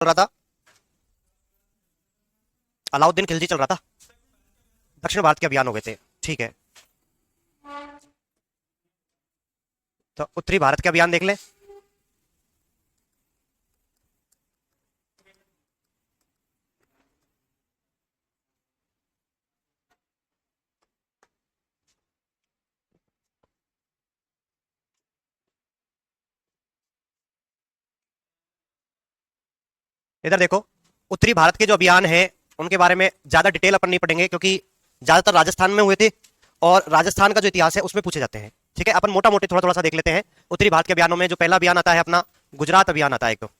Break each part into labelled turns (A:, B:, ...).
A: रहा था, अलाउद्दीन खिलजी चल रहा था, दक्षिण भारत के अभियान हो गए थे। ठीक है, तो उत्तरी भारत के अभियान देख ले। इधर देखो, उत्तरी भारत के जो अभियान है उनके बारे में ज्यादा डिटेल अपन नहीं पढ़ेंगे, क्योंकि ज्यादातर राजस्थान में हुए थे और राजस्थान का जो इतिहास है उसमें पूछे जाते हैं। ठीक है, अपन मोटा मोटी थोड़ा थोड़ा सा देख लेते हैं। उत्तरी भारत के अभियानों में जो पहला अभियान आता है अपना गुजरात अभियान आता है एक तो।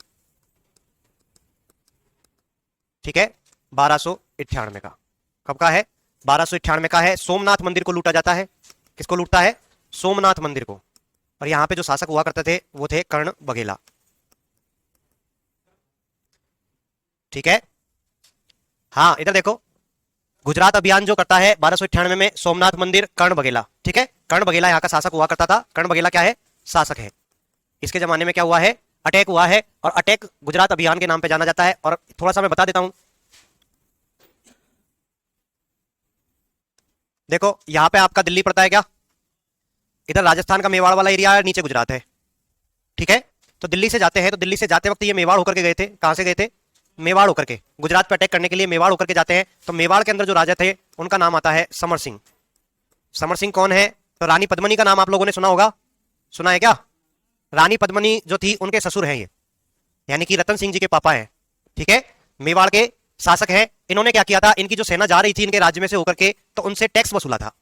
A: ठीक है, 1298 का। कब का है? 1298 का है। सोमनाथ मंदिर को लूटा जाता है। किसको लूटता है? सोमनाथ मंदिर को। और यहां पे जो शासक हुआ करते थे वो थे कर्ण बघेला। ठीक है, हाँ इधर देखो, गुजरात अभियान जो करता है 1298 में, सोमनाथ मंदिर, कर्ण बघेला। ठीक है, कर्ण बघेला यहाँ का शासक हुआ करता था। कर्ण बघेला क्या है? शासक है। इसके जमाने में क्या हुआ है? अटैक हुआ है, और अटैक गुजरात अभियान के नाम पे जाना जाता है। और थोड़ा सा मैं बता देता हूं, देखो यहां पे आपका दिल्ली पड़ता है क्या? इधर राजस्थान का मेवाड़ वाला एरिया है, नीचे गुजरात है। ठीक है, तो दिल्ली से जाते हैं, तो दिल्ली से जाते वक्त ये मेवाड़ होकर के गए थे। कहां से गए थे? मेवाड़ होकर के। गुजरात पे अटैक करने के लिए मेवाड़ होकर के जाते हैं। तो मेवाड़ के अंदर जो राजा थे उनका नाम आता है समर सिंह। समर सिंह कौन है? तो रानी पद्मनी का नाम आप लोगों ने सुना होगा, सुना है क्या? रानी पद्मनी जो थी उनके ससुर हैं ये, यानी कि रतन सिंह जी के पापा हैं। ठीक है, मेवाड़ के शासक हैं। इन्होंने क्या किया था, इनकी जो सेना जा रही थी इनके राज्य में से होकर के, तो उनसे टैक्स वसूला था।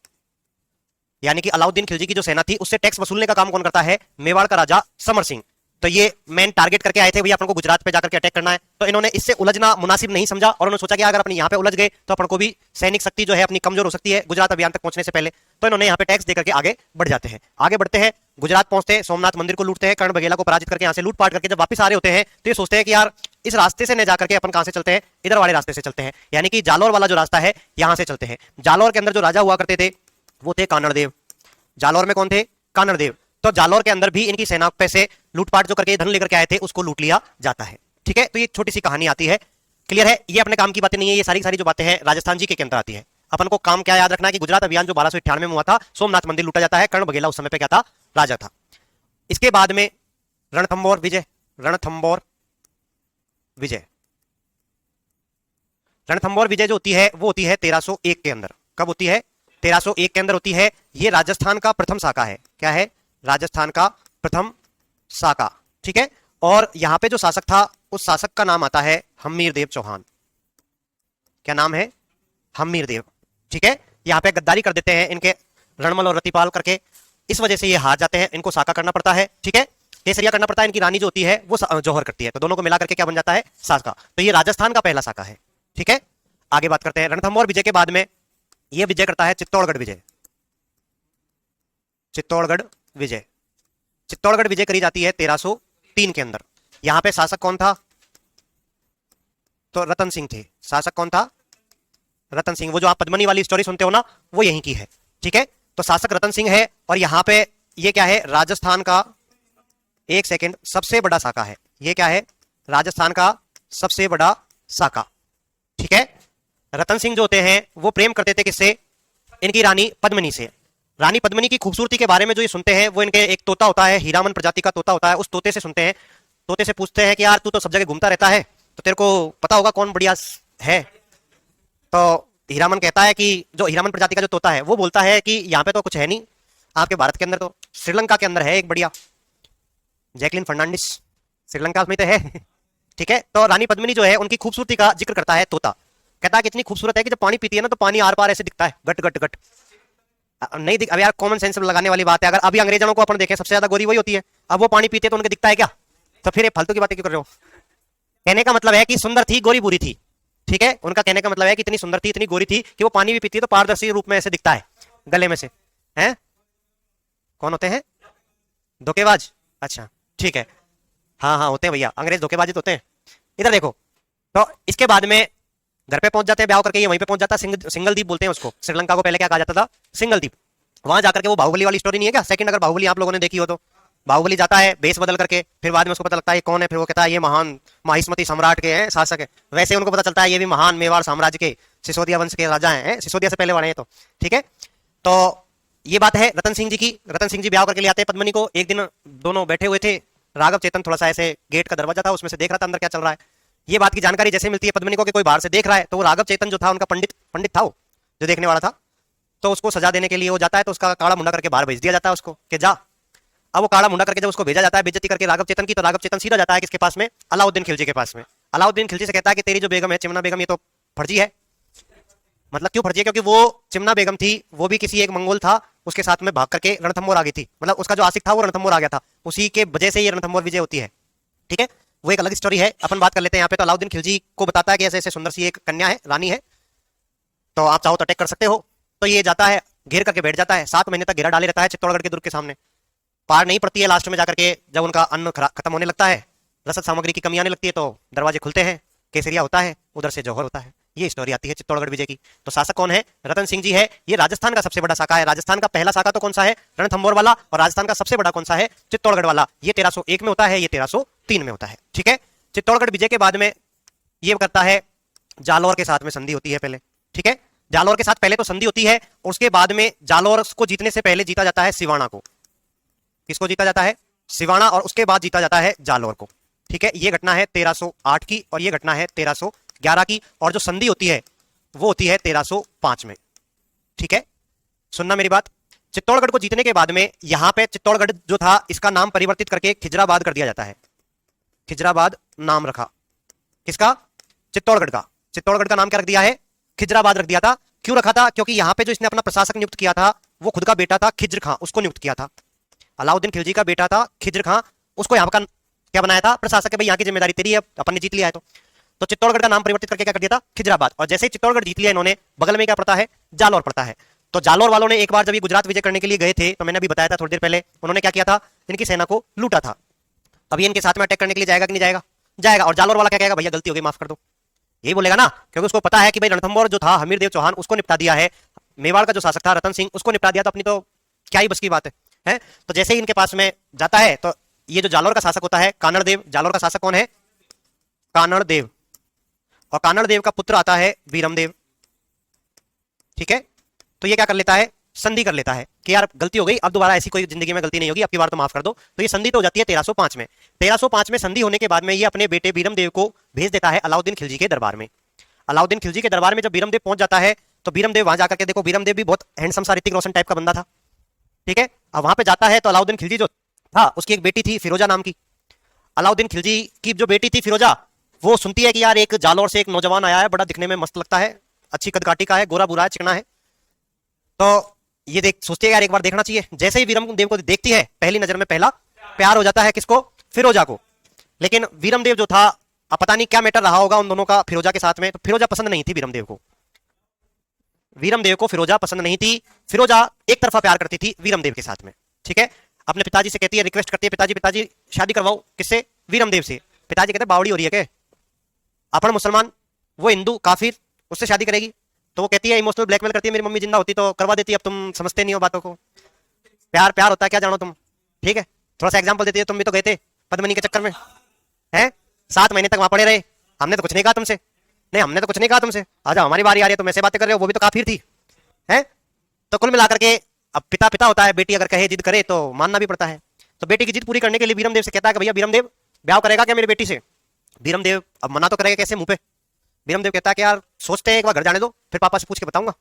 A: यानी कि अलाउद्दीन खिलजी की जो सेना थी उससे टैक्स वसूलने का काम कौन करता है? मेवाड़ का राजा समर सिंह। तो ये मेन टारगेट करके आए थे, भैया अपन को गुजरात पे जाकर के अटैक करना है। तो इन्होंने इससे उलझना मुनासिब नहीं समझा, और उन्होंने सोचा कि अगर अपन यहाँ पे उलझ गए तो अपन को भी सैनिक शक्ति जो है अपनी कमजोर हो सकती है गुजरात अभियान तक पहुंचने से पहले। तो इन्होंने यहाँ पे टैक्स देकर के आगे बढ़ जाते हैं। आगे बढ़ते हैं, गुजरात पहुंचते हैं, सोमनाथ मंदिर को लूटते हैं, कर्ण बघेला को पराजित करके यहाँ से लूटपाट करके जब वापस आ रहे होते हैं तो ये सोचते हैं कि यार इस रास्ते से न जाकर के अपन कहां से चलते हैं? इधर वाले रास्ते से चलते हैं, यानी कि जालोर वाला जो रास्ता है यहां से चलते हैं। जालोर के अंदर जो राजा हुआ करते थे वो थे कानड़देव। जालोर में कौन थे? कानड़देव। तो जालोर के अंदर भी इनकी सेना पे से लूटपाट जो करके धन लेकर के आए थे उसको लूट लिया जाता है। ठीक है, तो ये छोटी सी कहानी आती है। क्लियर है? ये अपने काम की बातें नहीं है, ये सारी सारी जो बातें हैं राजस्थान जी के अंदर आती है। अपन को काम क्या याद रखना है कि गुजरात अभियान जो 1298 में हुआ था, सोमनाथ मंदिर लूटा जाता है, कर्ण बघेला उस समय पे क्या था? राजा था। इसके बाद में रणथंबोर विजय। रणथंबोर विजय। रणथंबोर विजय जो होती है वो होती है 1301 के अंदर। कब होती है? 1301 के अंदर होती है। ये राजस्थान का प्रथम शाखा है। क्या है? राजस्थान का प्रथम शाखा। ठीक है, और यहां पे जो शासक था उस शासक का नाम आता है हम्मीर देव चौहान। क्या नाम है? हम्मीर देव। ठीक है, यहां पे गद्दारी कर देते हैं इनके रणमल और रतिपाल करके, इस वजह से ये हार जाते हैं, इनको शाखा करना पड़ता है। ठीक है, केसरिया करना पड़ता है। इनकी रानी जो होती है वो जौहर करती है, तो दोनों को मिला करके क्या बन जाता है? शाखा। तो ये राजस्थान का पहला शाखा है। ठीक है, आगे बात करते हैं। रणथंबोर विजय के बाद में ये विजय करता है चित्तौड़गढ़ विजय। चित्तौड़गढ़ विजय। चित्तौड़गढ़ विजय करी जाती है 1303 के अंदर। यहां पे शासक कौन था? तो रतन सिंह थे। शासक कौन था? रतन सिंह। वो जो आप पद्मनी वाली स्टोरी सुनते हो ना, वो यहीं की है। ठीक है, तो शासक रतन सिंह है, और यहां पे ये क्या है? राजस्थान का, एक सेकेंड, सबसे बड़ा शाखा है। ये क्या है? राजस्थान का सबसे बड़ा शाखा। ठीक है, रतन सिंह जो होते हैं वो प्रेम करते थे किससे? इनकी रानी पद्मनी से। रानी पद्मनी की खूबसूरती के बारे में जो ये सुनते हैं वो इनके एक तोता होता है, हीरामन प्रजाति का तोता होता है, उस तोते से सुनते हैं। तोते से पूछते हैं कि यार तू तो सब जगह घूमता रहता है, तो तेरे को पता होगा कौन बढ़िया है? तो हीरामन कहता है कि, जो हीरामन प्रजाति का जो तोता है वो बोलता है कि यहाँ पे तो कुछ है नहीं आपके भारत के अंदर, तो श्रीलंका के अंदर है एक बढ़िया, जैकलिन फर्नांडिस, श्रीलंका में तो है। ठीक है, तो रानी पद्मिनी जो है उनकी खूबसूरती का जिक्र करता है तोता। कहता है कि इतनी खूबसूरत है कि जब पानी पीती है ना तो पानी आर पार ऐसे दिखता है, गट गट गट। नहीं दिख, अब यार कॉमन सेंस लगाने वाली बात है। अगर अभी अंग्रेजों को अपन देखें, सबसे ज्यादा गोरी वही होती है, अब वो पानी पीते तो उनके दिखता है क्या? तो फिर ये फालतू की बातें क्यों कर रहे हो? कहने का मतलब है कि सुंदर थी, गोरी बुरी थी। ठीक है, उनका कहने का मतलब है कि इतनी सुंदर थी, इतनी गोरी थी कि वो पानी भी पीती है तो पारदर्शी रूप में ऐसे दिखता है गले में से। हैं? कौन होते हैं? धोखेबाज। अच्छा ठीक है, हाँ हाँ होते हैं भैया, अंग्रेज धोखेबाजी तो होते हैं। इधर देखो, तो इसके बाद में घर पे पहुंच जाते हैं, ब्याह करके ये वहीं पे पहुंच जाता है। सिंगल द्वीप बोलते हैं उसको। श्रीलंका को पहले क्या कहा जाता था? सिंगल द्वीप। वहां जाकर के वो बाहुबली वाली स्टोरी नहीं है क्या? सेकंड, अगर बाहुबली आप लोगों ने देखी हो तो बाहुबली जाता है बेस बदल करके, फिर बाद में उसको पता लगता है ये कौन है, फिर वो कहता है ये महान माहिष्मती सम्राट के हैं शासक है। वैसे उनको पता चलता है ये भी महान मेवाड़ साम्राज्य के सिसोदिया वंश के राजा हैं, सिसोदिया से पहले वाले हैं। तो ठीक है, तो ये बात है रतन सिंह जी की। रतन सिंह जी ब्याह करके ले आते हैं पद्मिनी को। एक दिन दोनों बैठे हुए थे, राघव चेतन थोड़ा सा ऐसे गेट का दरवाजा था उसमें से देख रहा था अंदर क्या चल रहा है। ये बात की जानकारी जैसे मिलती है पद्मिनी को कि कोई बाहर से देख रहा है, तो वो राघव चेतन जो था उनका पंडित था, वो जो देखने वाला था, तो उसको सजा देने के लिए वो जाता है, तो उसका काड़ा मुंडा करके बाहर भेज दिया जाता है उसको कि जा। अब वो काड़ा मुंडा करके जब उसको भेजा जाता है बेइज्जती करके राघव चेतन की, तो राघव चेतन सीधा जाता है किसके पास में, अलाउद्दीन खिलजी के पास में। अलाउद्दीन खिलजी से कहता है कि तेरी जो बेगम है चिमना बेगम, ये तो फर्जी है। मतलब क्यों फर्जी है? क्योंकि वो चिमना बेगम थी, वो भी किसी एक मंगोल था उसके साथ में भाग करके रणथंभौर आ गई थी, मतलब उसका जो आशिक था वो रणथंभौर आ गया था, उसी के वजह से ये रणथंभौर विजय होती है। ठीक है, वो एक अलग स्टोरी है, अपन बात कर लेते हैं यहाँ पे। तो अलाउद्दीन खिलजी को बताता है कि ऐसे ऐसे सुंदर सी एक कन्या है, रानी है, तो आप चाहो तो अटैक कर सकते हो। तो ये जाता है, घेर करके बैठ जाता है, 7 महीने तक घेरा डाले रहता है चित्तौड़गढ़ के दुर्ग के सामने। पार नहीं पड़ती है लास्ट में जाकर के, जब उनका अन्न खत्म होने लगता है, रसद सामग्री की कमी आने लगती है, तो दरवाजे खुलते हैं, केसरिया होता है, उधर से जौहर होता है। ये स्टोरी आती है चित्तौड़गढ़ विजय की। तो शासक कौन है? रतन सिंह जी है। ये राजस्थान का सबसे बड़ा शाखा है। राजस्थान का पहला शाखा तो कौन सा है? रणथंभौर वाला। और राजस्थान का सबसे बड़ा कौन सा है? चित्तौड़गढ़ वाला। ये 1301 में होता है, ये 1303 में होता है। ठीक है, चित्तौड़गढ़ विजय के बाद में ये करता है, जालौर के साथ में संधि होती है पहले। ठीक है, जालौर के साथ पहले तो संधि होती है, और उसके बाद में जालौर को जीतने से पहले जीता जाता है सिवाना को। किसको जीता जाता है? सिवाना, और उसके बाद जीता जाता है जालौर को। ठीक है, ये घटना है 1308 की, और ये घटना है 1311 की, और जो संधि होती है वो होती है 1305 में। ठीक है, सुनना मेरी बात। चित्तौड़गढ़ को जीतने के बाद में यहां पे चित्तौड़गढ़ जो था इसका नाम परिवर्तित करके खिजराबाद कर दिया जाता है। खिजराबाद नाम रखा किसका? चित्तौड़गढ़ का। चित्तौड़गढ़ का नाम क्या रख दिया है? खिजराबाद रख दिया था। क्यों रखा था? क्योंकि यहां पे जो इसने अपना प्रशासक नियुक्त किया था वो खुद का बेटा था खिज्र खां, उसको नियुक्त किया था। अलाउद्दीन खिलजी का बेटा था खिज्र खां, उसको यहाँ का क्या बनाया था? प्रशासक है, भाई यहाँ की जिम्मेदारी तेरी है, अपन ने जीत लिया है। तो चित्तौड़गढ़ का नाम परिवर्तित करके क्या कर दिया था? खिजराबाद। और जैसे ही चित्तौड़गढ़ जीत लिया इन्होंने, बगल में क्या पड़ता है? जालौर पड़ता है। तो जालौर वालों ने एक बार जब ये गुजरात विजय करने के लिए गए थे, तो मैंने अभी बताया था थोड़ी देर पहले, उन्होंने क्या किया था? इनकी सेना को लूटा था। अभी इनके साथ में अटैक करने के लिए जाएगा कि नहीं जाएगा? जाएगा। और जालौर वाला क्या कहेगा? भैया गलती हो गई, माफ कर दो, यही बोलेगा ना, क्योंकि उसको पता है कि भाई रणथंभौर जो था हमीरदेव चौहान, उसको निपटा दिया है। मेवाड़ का जो शासक था रतन सिंह, उसको निपटा दिया, तो अपनी तो क्या ही बस की बात है? तो जैसे ही इनके पास में जाता है, तो ये जो जालौर का शासक होता है कानड़देव, जालौर का शासक कौन है? कानड़देव। और कानड़देव का पुत्र आता है वीरमदेव। ठीक है, तो ये क्या कर लेता है? संधि कर लेता है कि यार गलती हो गई, अब दोबारा ऐसी कोई जिंदगी में गलती नहीं होगी, अब की बार तो माफ कर दो। तो ये संधि तो हो जाती है 1305 में। 1305 में संधि होने के बाद में ये अपने बेटे वीरमदेव को भेज देता है अलाउद्दीन खिलजी के दरबार में। अलाउद्दीन खिलजी के दरबार में जब वीरमदेव पहुंच जाता है, तो वीरमदेव वहां जाकर के, देखो वीरमदेव भी बहुत हैंडसम सा ऋतिक रोशन टाइप का बंदा था। ठीक है, अब वहां पे जाता है तो अलाउद्दीन खिलजी जो था उसकी एक बेटी थी फिरोजा नाम की। अलाउद्दीन खिलजी की जो बेटी थी फिरोजा, वो सुनती है कि यार एक जालौर से एक नौजवान आया है, बड़ा दिखने में मस्त लगता है, अच्छी कदकाठी का है, गोरा बुरा है, चिकना है। तो ये देख सोचती है यार एक बार देखना चाहिए। जैसे ही वीरमदेव को देखती है, पहली नजर में पहला प्यार हो जाता है किसको? फिरोजा को। लेकिन वीरमदेव जो था, अब पता नहीं क्या मैटर रहा होगा उन दोनों का फिरोजा के साथ में, तो फिरोजा पसंद नहीं थी वीरमदेव को। वीरमदेव को फिरोजा पसंद नहीं थी। फिरोजा एक तरफा प्यार करती थी वीरमदेव के साथ में। ठीक है, अपने पिताजी से कहती है, रिक्वेस्ट करती है, पिताजी पिताजी शादी करवाओ। किससे? वीरमदेव से। पिताजी कहते बावड़ी हो रही है क्या? अपन मुसलमान, वो हिंदू काफिर, उससे शादी करेगी? तो वो कहती है, इमोशनल ब्लैकमेल करती है, मेरी मम्मी जिंदा होती तो करवा देती, अब तुम समझते नहीं हो बातों को, प्यार प्यार होता है क्या जानो तुम। ठीक है, थोड़ा सा एग्जांपल देती है, तुम भी तो गए थे पद्मिनी के चक्कर में, हैं? 7 महीने तक वहां पड़े रहे, हमने तो कुछ नहीं कहा तुमसे। नहीं, हमने तो कुछ नहीं कहा तुमसे, आ जाओ हमारी बारी आ रही है, तुम ऐसे बातें कर रहे हो, वो भी तो काफिर थी, हैं? तो कुल मिलाकर के अब पिता पिता होता है, बेटी अगर कहे जिद करे तो मानना भी पड़ता है। तो बेटी की जिद पूरी करने के लिए वीरमदेव से कहता है कि भैया वीरमदेव ब्याह करेगा क्या मेरी बेटी से? वीरमदेव अब मना तो करेगा कैसे मुंह पे? वीरमदेव कहता है कि यार सोचते हैं, एक बार घर जाने दो, फिर पापा से पूछ के बताऊंगा।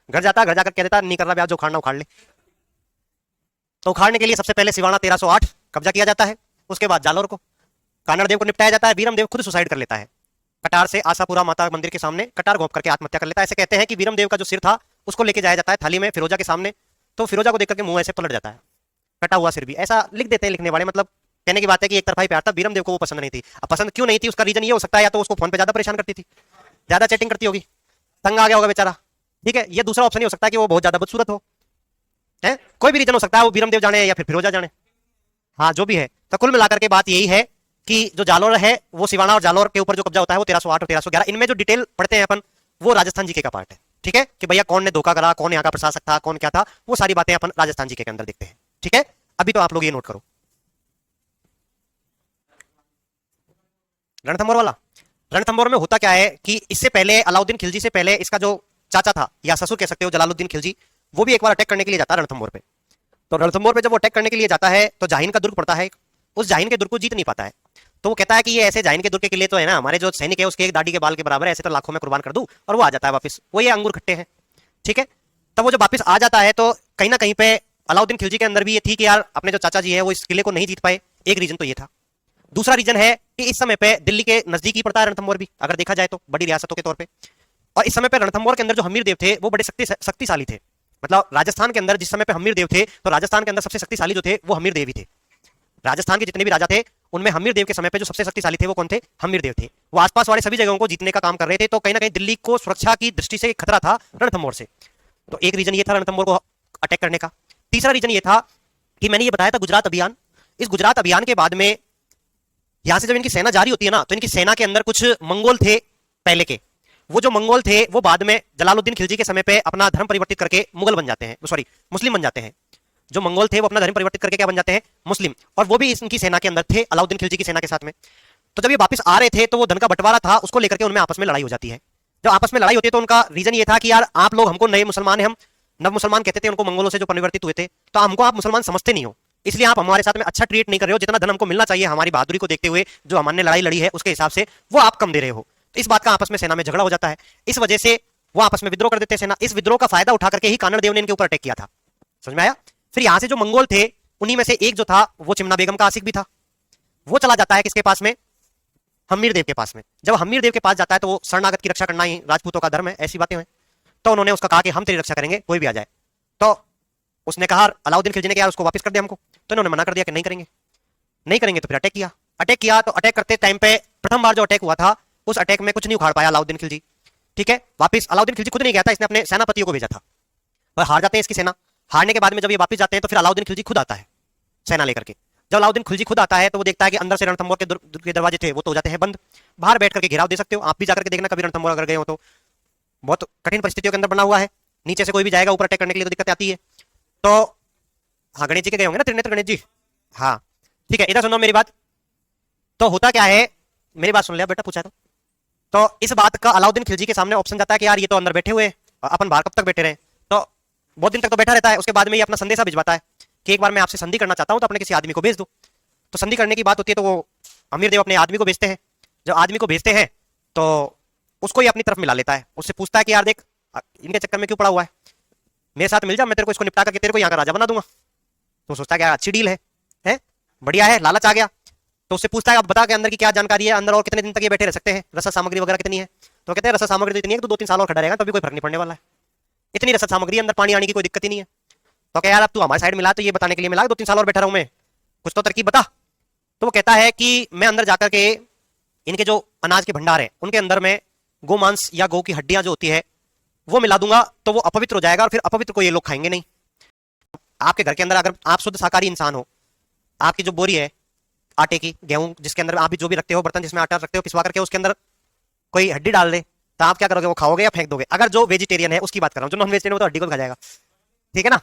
A: घर जाता है, घर जाकर कह देता नहीं कर रहा ब्याह, जो उखाड़ना उखाड़ ले। तो उखाड़ने के लिए सबसे पहले सिवाना 1308 कब्जा किया जाता है, उसके बाद जालौर को, कानड़देव को निपटाया जाता है। वीरमदेव खुद सुसाइड कर लेता है, कटार से आशापुरा माता मंदिर के सामने कटार घोंप करके आत्महत्या कर लेता है। ऐसे कहते हैं कि वीरमदेव का जो सिर था उसको लेके जाया जाता है थाली में फिरोजा के सामने, तो फिरोजा को देख करके मुंह ऐसे पलट जाता है, कटा हुआ सिर भी, ऐसा लिख देते हैं लिखने वाले। मतलब कहने की बात है कि एक तरफा ही प्यार था, वीरमदेव को वो पसंद नहीं थी। अब पसंद क्यों नहीं थी उसका रीजन ये हो सकता है, या तो उसको फोन पे ज्यादा परेशान करती थी, ज्यादा चैटिंग करती होगी, तंग आ गया होगा बेचारा। ठीक है, ये दूसरा ऑप्शन ही हो सकता है कि वो बहुत ज्यादा बदसूरत हो, है, कोई भी रीजन हो सकता है, वो वीरमदेव जाने या फिर फिरोजा जाने, हाँ जो भी है। तो कुल मिलाकर के बात यही है कि जो जालौर है वो सिवाना और जालौर के ऊपर जो कब्जा होता है वो 1308 और 1311, इनमें जो डिटेल पढ़ते हैं अपन वो राजस्थान जीके का पार्ट है। ठीक है, कि भैया कौन ने धोखा करा, कौन यहाँ का प्रशासक था, कौन क्या था, वो सारी बातें अपन राजस्थान जीके के अंदर देखते हैं। ठीक है, अभी तो आप लोग ये नोट करो। रणथंभौर वाला। रणथंभौर में होता क्या है कि इससे पहले अलाउद्दीन खिलजी से पहले इसका जो चाचा था या ससुर कह सकते हो जलालुद्दीन खिलजी, वो भी एक बार अटैक करने के लिए जाता है रणथंभौर पे। तो रणथंभौर पे जब वो अटैक करने के लिए जाता है तो जाहिन का दुर्ग पड़ता है, उस जाहिन के दुर्ग को जीत नहीं पाता है। तो वो कहता है कि ये ऐसे जाहिन के दुर्ग के लिए तो है ना, हमारे जो सैनिक है उसके एक दाढ़ी के बाल के बराबर है, ऐसे तो लाखों में कुर्बान कर दूं, और वो आ जाता है वापस। वो ये अंगूर खट्टे हैं, ठीक है। तब वो जब वापस आ जाता है तो कहीं ना कहीं पे अलाउद्दीन खिलजी के अंदर भी ये थी कि यार अपने जो चाचा जी है वो इस किले को नहीं जीत पाए, एक रीजन तो ये था। दूसरा रीजन है कि इस समय पे दिल्ली के नजदीक ही पड़ता है रणथंभौर भी, अगर देखा जाए तो बड़ी रियासतों के तौर पे। और इस समय पे रणथंभौर के अंदर जो हमीर देव थे वो बड़े शक्तिशाली थे। मतलब राजस्थान के अंदर जिस समय पे हमीर देव थे, तो राजस्थान के अंदर सबसे शक्तिशाली जो थे वो हमीर देव ही थे। राजस्थान के जितने भी राजा थे उनमें हमीर देव के समय पे जो सबसे शक्तिशाली थे वो कौन थे? हमीर देव थे। वो आसपास वाले सभी जगहों को जीतने का काम कर रहे थे, तो कहीं ना कहीं दिल्ली को सुरक्षा की दृष्टि से खतरा था रणथंभौर से। तो एक रीजन ये था रणथंभौर को अटैक करने का। तीसरा रीजन ये था कि मैंने ये बताया था गुजरात अभियान। इस गुजरात अभियान के बाद में यहां से जब इनकी सेना जारी होती है ना, तो इनकी सेना के अंदर कुछ मंगोल थे पहले के। वो जो मंगोल थे वो बाद में जलालुद्दीन खिलजी के समय पे अपना धर्म परिवर्तित करके मुगल बन जाते हैं, सॉरी मुस्लिम बन जाते हैं। जो मंगोल थे वो अपना धर्म परिवर्तित करके क्या बन जाते हैं? मुस्लिम। और वो भी इनकी सेना के अंदर थे, अलाउद्दीन खिलजी की सेना के साथ में। तो जब ये वापस आ रहे थे तो वो धन का बंटवारा था, उसको लेकर के उनमें आपस में लड़ाई हो जाती है। जब आपस में लड़ाई होती है तो उनका रीजन ये था कि यार आप लोग हमको नए मुसलमान हैं, हम नव मुसलमान कहते थे उनको, मंगोलों से जो परिवर्तित हुए थे, तो हमको आप मुसलमान समझते नहीं हो, इसलिए आप हमारे साथ में अच्छा ट्रीट नहीं कर रहे हो, जितना धन हमको मिलना चाहिए हमारी बहादुरी को देखते हुए, जो हमने लड़ाई लड़ी है उसके हिसाब से, वो आप कम दे रहे हो। तो इस बात का आपस में सेना में झगड़ा हो जाता है। इस वजह से वो आपस में विद्रोह कर देते हैं सेना। इस विद्रोह का फायदा उठा करके ही कानड़ देव ने इनके ऊपर अटैक किया था। समझ में आया? फिर यहां से जो मंगोल थे उन्हीं में से एक जो था वो चिमना बेगम का आशिक भी था। वो चला जाता है किसके पास में? हमीर देव के पास में। जब हमीर देव के पास जाता है तो वो शरणागत की रक्षा करना ही राजपूतों का धर्म है, ऐसी बातें हैं। तो उन्होंने उसका कहा कि हम तेरी रक्षा करेंगे, कोई भी आ जाए। तो उसने कहा, अलाउद्दीन खिलजी ने कहा उसको वापस कर दे हमको, तो इन्होंने मना कर दिया कि नहीं करेंगे, नहीं करेंगे। तो फिर अटैक किया। अटैक किया तो अटैक करते टाइम पे प्रथम बार जो अटैक हुआ था उस अटैक में कुछ नहीं उखाड़ पाया अलाउद्दीन खिलजी, ठीक है। वापस अलाउद्दीन खिलजी खुद नहीं गया था, इसने अपने सेनापतियों को भेजा था। और हार जाते हैं इसकी सेना। हारने के बाद में जब ये वापस जाते हैं तो फिर अलाउद्दीन खिलजी खुद आता है सेना लेकर के। जब अलाउद्दीन खिलजी खुद आता है तो वो देखता है कि अंदर से रणथंभौर के दरवाजे थे वो तो हो जाते हैं बंद। बाहर बैठ करके घेराव दे सकते हो, आप भी जाकर के देखना कभी रणथंभौर अगर गए हो तो। बहुत कठिन परिस्थितियों के अंदर बना हुआ है, नीचे से कोई भी जाएगा ऊपर अटैक करने के लिए तो दिक्कत आती है। तो हाँ, गणेश जी के गए होंगे ना, त्रिनेत्र गणेश जी। हाँ ठीक है, इधर सुनो मेरी बात। तो होता क्या है, मेरी बात सुन लिया बेटा, पूछा तो इस बात का अलाउद्दीन खिलजी के सामने ऑप्शन जाता है कि यार ये तो अंदर बैठे हुए हैं, अपन बाहर कब तक बैठे रहे। तो बहुत दिन तक तो बैठा रहता है। उसके बाद में ये अपना संदेशा भिजवाता है कि एक बार मैं आपसे संधि करना चाहता हूं, तो अपने किसी आदमी को भेज दो। तो संधि करने की बात होती है तो वो अमीर देव अपने आदमी को भेजते हैं। जब आदमी को भेजते हैं तो उसको ये अपनी तरफ मिला लेता है। उससे पूछता है कि यार देख, इनके चक्कर में क्यों पड़ा हुआ है, मेरे साथ मिल जा, मैं तेरे को इसको निपटा करके तेरे को यहाँ का राजा बना दूंगा। तो सोचता है कि अच्छी डील है, बढ़िया है, लालच आ गया। तो उससे पूछता है, अब बता के अंदर की क्या जानकारी है, अंदर और कितने दिन तक ये बैठे रह सकते हैं, रसद सामग्री वगैरह कितनी है। तो कहते हैं रसद सामग्री तो इतनी है तो 2-3 साल और खड़ा रहेगा, तो भी कोई फर्क नहीं पड़ने वाला है, इतनी रसद सामग्री, अंदर पानी आने की कोई दिक्कत ही नहीं है। तो क्या यार अब तू हमारे साइड मिला, तो ये बताने के लिए मिला 2-3 साल और बैठा रहूं मैं, कुछ तो तरकीब बता। तो वो कहता है कि मैं अंदर जाकर के इनके जो अनाज के भंडार है उनके अंदर में गोमांस या गौ की हड्डियां जो होती है वो मिला दूंगा, तो वो अपवित्र हो जाएगा और फिर अपवित्र को ये लोग खाएंगे नहीं। आपके घर के अंदर अगर आप शुद्ध शाकाहारी इंसान हो, आपकी जो बोरी है आटे की, गेहूं जिसके अंदर आप भी जो भी रखते हो, बर्तन जिसमें आटा रखते हो, पिसवा करके उसके अंदर कोई हड्डी डाल दे, तो आप क्या करोगे? वो खाओगे या फेंक दोगे? अगर जो वेजिटेरियन है उसकी बात कर रहा हूं, जो नॉन वेजिटेरियन है वो तो हड्डी को खा जाएगा, ठीक है ना,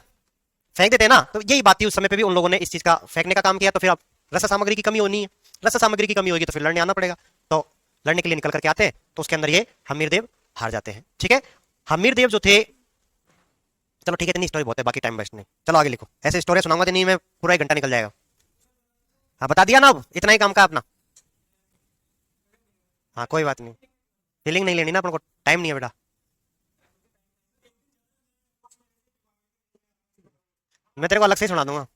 A: फेंक देते हैं ना। तो यही बात थी उस समय पे भी उन लोगों ने इस चीज का फेंकने का काम किया। तो फिर अब रसद सामग्री की कमी होनी है, रसद सामग्री की कमी होगी तो फिर लड़ने आना पड़ेगा। तो लड़ने के लिए निकल करके आते हैं, तो उसके अंदर ये हमीर देव हार जाते हैं, ठीक है। हमीर देव जो थे, चलो ठीक है, इतनी स्टोरी बहुत है, बाकी टाइम वेस्ट नहीं, चलो आगे लिखो। ऐसे स्टोरी सुनाऊंगा तो नहीं मैं पूरा 1 घंटा निकल जाएगा। हाँ बता दिया ना, अब इतना ही काम का अपना। हाँ कोई बात नहीं, फीलिंग नहीं लेनी ना अपन को, टाइम नहीं है बेटा। मैं तेरे को अलग से ही सुना दूंगा।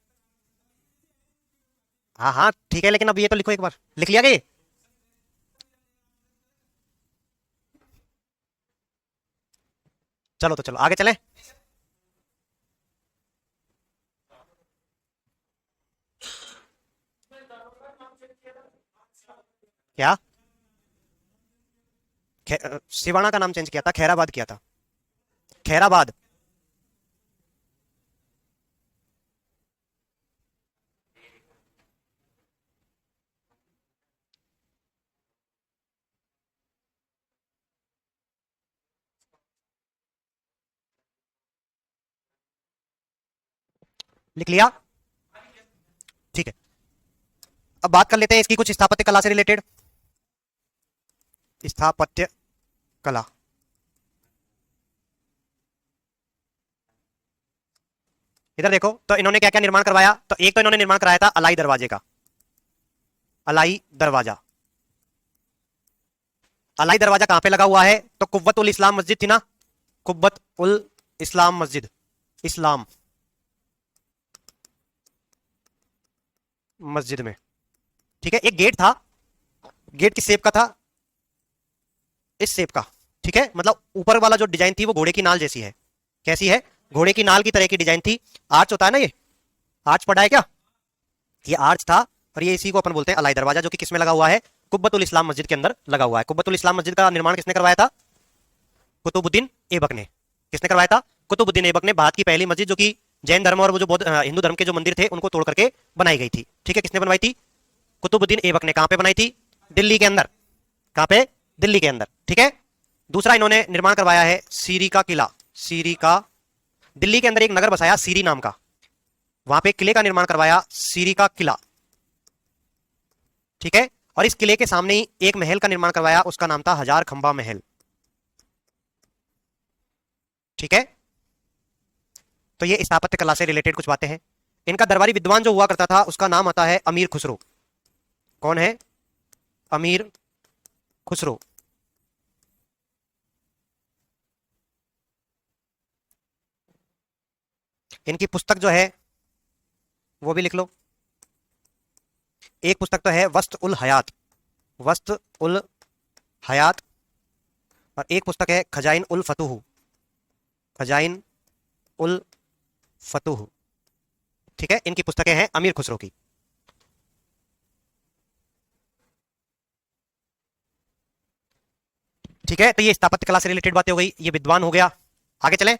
A: हाँ हाँ ठीक है, लेकिन अब ये तो लिखो, एक बार लिख लिया कि चलो, तो चलो आगे चले। क्या? सिवाना का नाम चेंज किया था, खैराबाद किया था, खैराबाद। लिख लिया, ठीक है। अब बात कर लेते हैं इसकी कुछ स्थापत्य कला से रिलेटेड। स्थापत्य कला। इधर देखो तो इन्होंने क्या क्या निर्माण करवाया, तो एक तो इन्होंने निर्माण कराया था अलाई दरवाजे का, अलाई दरवाजा। अलाई दरवाजा कहां पे लगा हुआ है, तो कुव्वत उल इस्लाम मस्जिद थी ना, कुव्वत उल इस्लाम मस्जिद, इस्लाम मस्जिद में। ठीक है, एक गेट था, गेट किस शेप का था, इस शेप का। ठीक है, मतलब ऊपर वाला जो डिजाइन थी वो घोड़े की नाल जैसी है। कैसी है, घोड़े की नाल की तरह की डिजाइन थी। आर्च होता है ना, ये आर्च पढ़ा है क्या, ये आर्च था। और ये इसी को अपन बोलते हैं अलाई दरवाजा, जो कि किसमें लगा हुआ है, कुब्बतुल इस्लाम मस्जिद के अंदर लगा हुआ है। कुब्बतुल इस्लाम मस्जिद का निर्माण किसने करवाया था, कुतुबुद्दीन ऐबक ने। किसने करवाया था, कुतुबुद्दीन ऐबक ने। भारत की पहली मस्जिद जो कि जैन धर्म और वो जो बौद्ध हिंदू धर्म के जो मंदिर थे उनको तोड़ करके बनाई गई थी। ठीक है, किसने बनवाई थी, कुतुबुद्दीन ऐबक ने। कहां पे बनाई थी, दिल्ली के अंदर। कहां पे, दिल्ली के अंदर। ठीक है, दूसरा इन्होंने निर्माण करवाया है सीरी का किला, सीरी का। दिल्ली के अंदर एक नगर बसाया सीरी नाम का, वहां पे किले का निर्माण करवाया, सीरी का किला। ठीक है, और इस किले के सामने ही एक महल का निर्माण करवाया, उसका नाम था हजार खंबा महल। ठीक है, तो ये स्थापत्य कला से रिलेटेड कुछ बातें हैं। इनका दरबारी विद्वान जो हुआ करता था उसका नाम आता है अमीर खुसरो। कौन है, अमीर खुसरो। इनकी पुस्तक जो है वो भी लिख लो। एक पुस्तक तो है वस्त उल हयात, वस्त उल हयात। और एक पुस्तक है खजाइन उल फतूह, खजाइन उल फतूह। ठीक है, इनकी पुस्तकें हैं अमीर खुसरो की। ठीक है, तो ये स्थापत्य कला से रिलेटेड बातें हो गई, ये विद्वान हो गया। आगे चलें।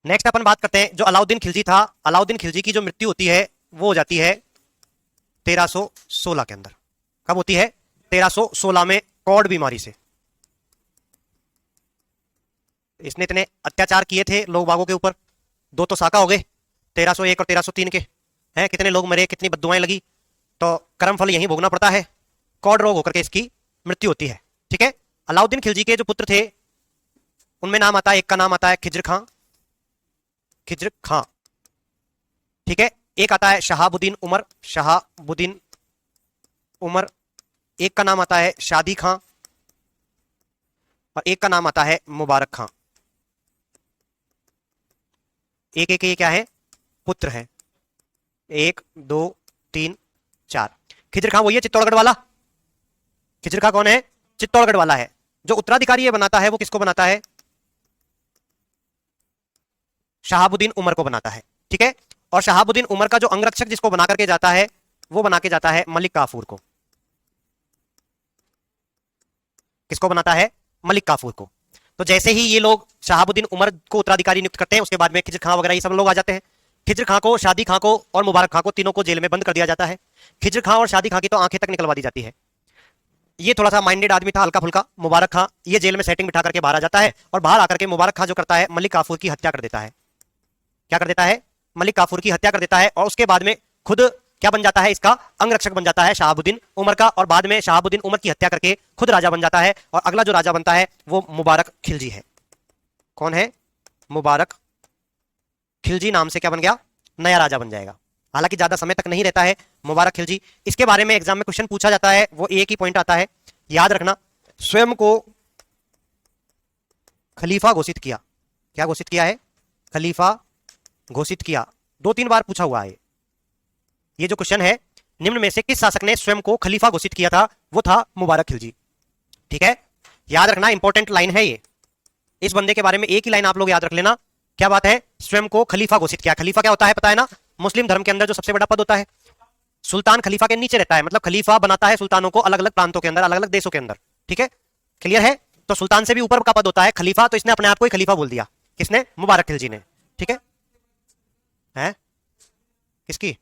A: नेक्स्ट अपन बात करते हैं जो अलाउद्दीन खिलजी था। अलाउद्दीन खिलजी की जो मृत्यु होती है वो हो जाती है 1316 के अंदर। कब होती है, 1316 में कॉड बीमारी से। इसने इतने अत्याचार किए थे लोग बागों के ऊपर, दो तो साका हो गए 1301 और 1303 के, हैं कितने लोग मरे, कितनी बद्दुआएं लगी, तो कर्म फल यहीं भोगना पड़ता है। कॉड रोग होकर के इसकी मृत्यु होती है। ठीक है, अलाउद्दीन खिलजी के जो पुत्र थे उनमें नाम आता है, एक का नाम आता है खिज्र खां, खिज्र खां। ठीक है, एक आता है शहाबुद्दीन उमर, शहाबुद्दीन उमर। एक का नाम आता है शादी खां, और एक का नाम आता है मुबारक खां। एक एक ये क्या है, पुत्र है, एक दो तीन चार। खिज्र खां वही है चित्तौड़गढ़ वाला, खिज्र खां कौन है, चित्तौड़गढ़ वाला है। जो उत्तराधिकारी ये बनाता है वो किसको बनाता है, शहाबुद्दीन उमर को बनाता है। ठीक है, और शहाबुद्दीन उमर का जो अंगरक्षक जिसको बना करके जाता है वो बना के जाता है मलिक काफूर को। किसको बनाता है, मलिक काफूर को। तो जैसे ही ये लोग शहाबुद्दीन उमर को उत्तराधिकारी नियुक्त करते हैं उसके बाद में खिज्र खां वगैरह ये सब लोग आ जाते हैं। खिज्र खां को, शादी खां को और मुबारक खां को, तीनों को जेल में बंद कर दिया जाता है। खिज्र खां और शादी खां की तो आंखें तक निकलवा दी जाती है। ये थोड़ा सा माइंडेड आदमी था, हल्का फुल्का। मुबारक खां ये जेल में सेटिंग बिठा करके बाहर आ जाता है, और बाहर आकर के मुबारक खां जो करता है, मलिक काफूर की हत्या कर देता है। क्या कर देता है, मलिक काफूर की हत्या कर देता है। और उसके बाद में खुद क्या बन जाता है, इसका अंगरक्षक बन जाता है शहाबुद्दीन उमर का, और बाद में शहाबुद्दीन उमर की हत्या करके खुद राजा बन जाता है। और अगला जो राजा बनता है वो मुबारक खिलजी है। कौन है, मुबारक खिलजी नाम से क्या बन गया, नया राजा बन जाएगा। हालांकि ज्यादा समय तक नहीं रहता है मुबारक खिलजी। इसके बारे में एग्जाम में क्वेश्चन पूछा जाता है, वो एक ही पॉइंट आता है, याद रखना, स्वयं को खलीफा घोषित किया। क्या घोषित किया है, खलीफा घोषित किया। दो तीन बार पूछा हुआ है ये जो क्वेश्चन है, निम्न में से किस शासक ने स्वयं को खलीफा घोषित किया था, वो था मुबारक खिलजी। ठीक है, याद रखना, इंपॉर्टेंट लाइन है ये। इस बंदे के बारे में एक ही लाइन आप लोग याद रख लेना, क्या बात है, स्वयं को खलीफा घोषित किया। खलीफा क्या होता है पता है ना, मुस्लिम धर्म के अंदर जो सबसे बड़ा पद होता है, सुल्तान खलीफा के नीचे रहता है, मतलब खलीफा बनाता है सुल्तानों को अलग अलग प्रांतों के अंदर, अलग अलग देशों के अंदर। ठीक है, क्लियर है। तो सुल्तान से भी ऊपर का पद होता है खलीफा, तो इसने अपने आप को ही खलीफा बोल दिया। किसने, मुबारक खिलजी ने। ठीक है, है किसकी,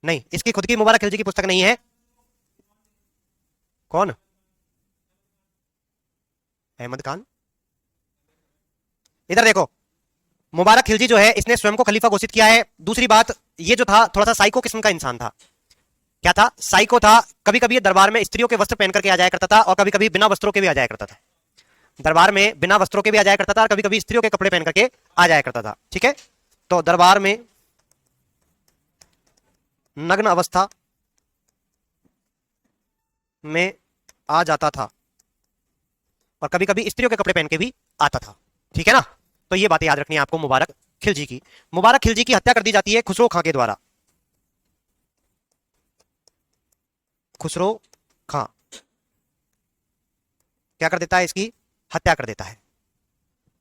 A: नहीं इसकी खुद की, मुबारक खिलजी की पुस्तक नहीं है। कौन, अहमद खान। इधर देखो, मुबारक खिलजी जो है इसने स्वयं को खलीफा घोषित किया है। दूसरी बात, ये जो था थोड़ा सा साइको किस्म का इंसान था। क्या था? साइको था। कभी कभी ये दरबार में स्त्रियों के वस्त्र पहन करके आ जाया करता था और कभी कभी बिना वस्त्रों के भी आ जाया करता था। दरबार में बिना वस्त्रों के भी आ जाया करता था और कभी कभी स्त्रियों के कपड़े पहन करके आ जाया करता था। ठीक है, तो दरबार में नग्न अवस्था में आ जाता था और कभी कभी स्त्रियों के कपड़े पहन के भी आता था। ठीक है ना, तो ये बातें याद रखनी है आपको मुबारक खिलजी की। मुबारक खिलजी की हत्या कर दी जाती है खुसरो खां के द्वारा। खुसरो खां क्या कर देता है? इसकी हत्या कर देता है।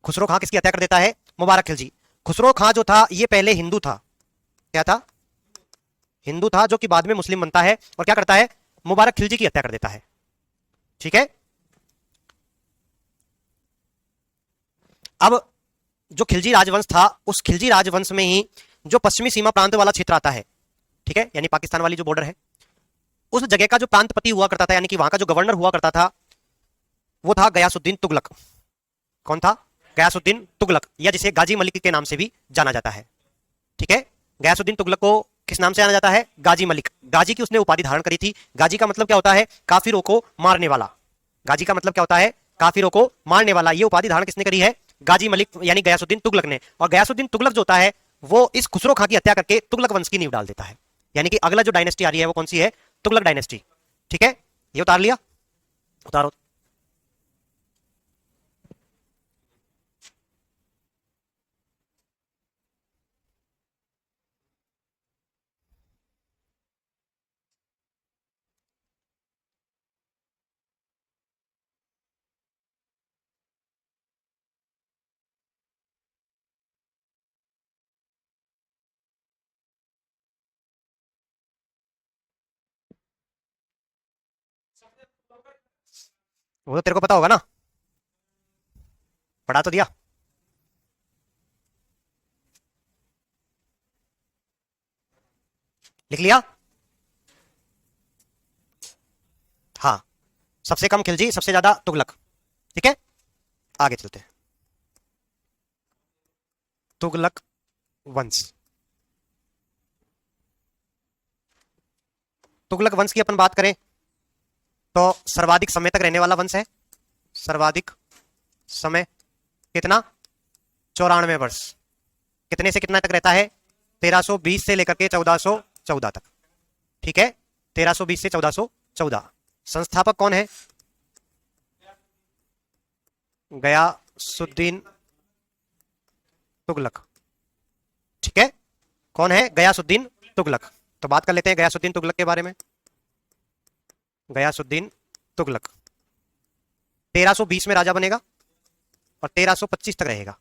A: खुसरो खां किसकी हत्या कर देता है? मुबारक खिलजी। खुसरो खां जो था ये पहले हिंदू था। क्या था? हिंदू था, जो कि बाद में मुस्लिम बनता है और क्या करता है? मुबारक खिलजी की हत्या कर देता है। ठीक है, अब जो खिलजी राजवंश था उस खिलजी राजवंश में ही जो पश्चिमी सीमा प्रांत वाला क्षेत्र आता है, ठीक है, यानी पाकिस्तान वाली जो बॉर्डर है, उस जगह का जो प्रांतपति हुआ करता था, यानी कि वहां का जो गवर्नर हुआ करता था, वो था गयासुद्दीन तुगलक। कौन था? गयासुद्दीन तुगलक, या जिसे गाजी मलिक के नाम से भी जाना जाता है। ठीक है, गयासुद्दीन तुगलक को किस नाम से जाना जाता है? गाजी मलिक। गाजी की उसने उपाधि धारण करी थी। गाजी का मतलब क्या होता है? काफिरों को मारने वाला। गाजी का मतलब क्या होता है? काफिरों को मारने वाला। ये उपाधि धारण किसने करी है? गाजी मलिक यानी गयासुद्दीन तुगलक ने। और गयासुद्दीन तुगलक जो होता है वो इस खुसरो खां की हत्या करके तुगलक वंश की नींव डाल देता है। यानी कि अगला जो डायनेस्टी आ रही है वो कौन सी है? तुगलक डायनेस्टी। ठीक है, ये उतार लिया, उतारो। वो तो तेरे को पता होगा ना, पढ़ा तो दिया। लिख लिया? हाँ, सबसे कम खिलजी, सबसे ज्यादा तुगलक। ठीक है, आगे चलते हैं। तुगलक वंश। तुगलक वंश की अपन बात करें तो सर्वाधिक समय तक रहने वाला वंश है। सर्वाधिक समय कितना? 94 वर्ष। कितने से कितना तक रहता है? 1320 से लेकर के 1414 तक। ठीक है, 1320 से 1414। संस्थापक कौन है? गयासुद्दीन तुगलक। ठीक है, कौन है? गयासुद्दीन तुगलक। तो बात कर लेते हैं गयासुद्दीन तुगलक के बारे में। गयासुद्दीन तुगलक 1320 में राजा बनेगा और 1325 तक रहेगा।